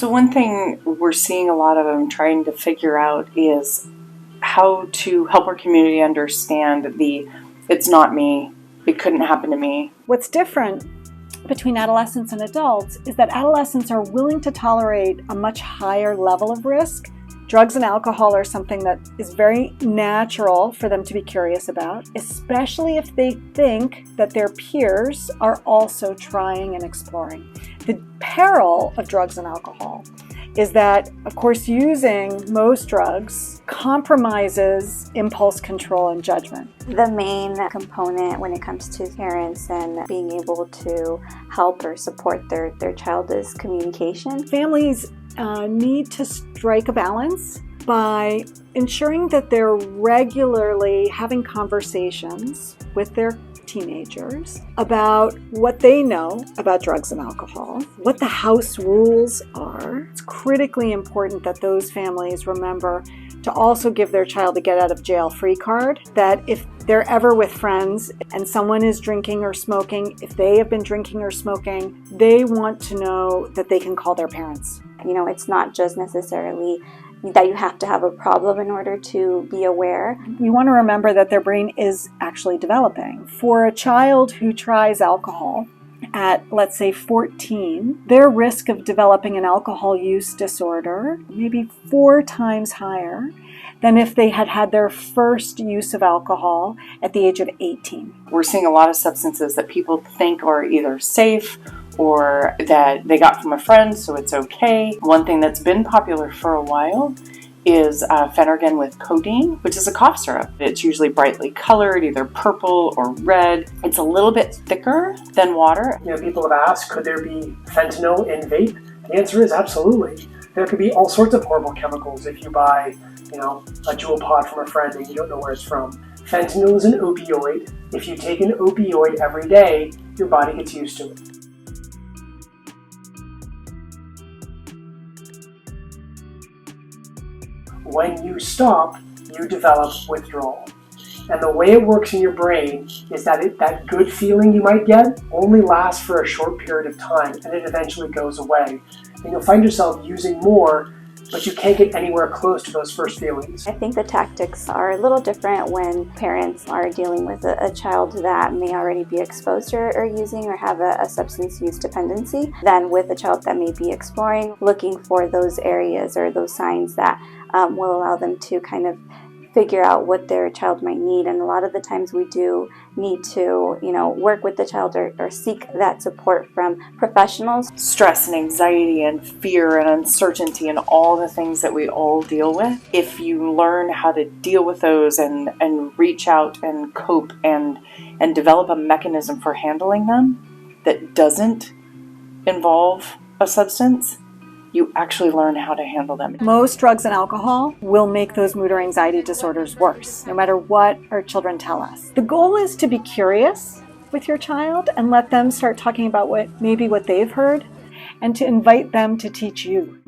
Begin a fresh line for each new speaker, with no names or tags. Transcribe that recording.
So one thing we're seeing a lot of them trying to figure out is how to help our community understand it's not me, it couldn't happen to me.
What's different between adolescents and adults is that adolescents are willing to tolerate a much higher level of risk. Drugs and alcohol are something that is very natural for them to be curious about, especially if they think that their peers are also trying and exploring. The peril of drugs and alcohol is that, of course, using most drugs compromises impulse control and judgment.
The main component when it comes to parents and being able to help or support their child is communication.
Families need to strike a balance by ensuring that they're regularly having conversations with their teenagers about what they know about drugs and alcohol, what the house rules are. It's critically important that those families remember to also give their child a get out of jail free card, that if they're ever with friends and someone is drinking or smoking, if they have been drinking or smoking, they want to know that they can call their parents.
You know, it's not just necessarily that you have to have a problem in order to be aware.
You want to remember that their brain is actually developing. For a child who tries alcohol at, let's say, 14, their risk of developing an alcohol use disorder may be 4 times higher than if they had had their first use of alcohol at the age of 18.
We're seeing a lot of substances that people think are either safe or that they got from a friend, so it's okay. One thing that's been popular for a while is Phenergan with codeine, which is a cough syrup. It's usually brightly colored, either purple or red. It's a little bit thicker than water.
You know, people have asked, could there be fentanyl in vape? The answer is absolutely. There could be all sorts of horrible chemicals if you buy, a jewel pod from a friend and you don't know where it's from. Fentanyl is an opioid. If you take an opioid every day, your body gets used to it. When you stop, you develop withdrawal. And the way it works in your brain is that that good feeling you might get only lasts for a short period of time, and it eventually goes away. And you'll find yourself using more, but you can't get anywhere close to those first feelings.
I think the tactics are a little different when parents are dealing with a child that may already be exposed or using or have a substance use dependency than with a child that may be exploring, looking for those areas or those signs that will allow them to kind of figure out what their child might need. And a lot of the times we do need to, work with the child or seek that support from professionals.
Stress and anxiety and fear and uncertainty and all the things that we all deal with. If you learn how to deal with those and reach out and cope and develop a mechanism for handling them that doesn't involve a substance, you actually learn how to handle them.
Most drugs and alcohol will make those mood or anxiety disorders worse, no matter what our children tell us. The goal is to be curious with your child and let them start talking about what they've heard, and to invite them to teach you.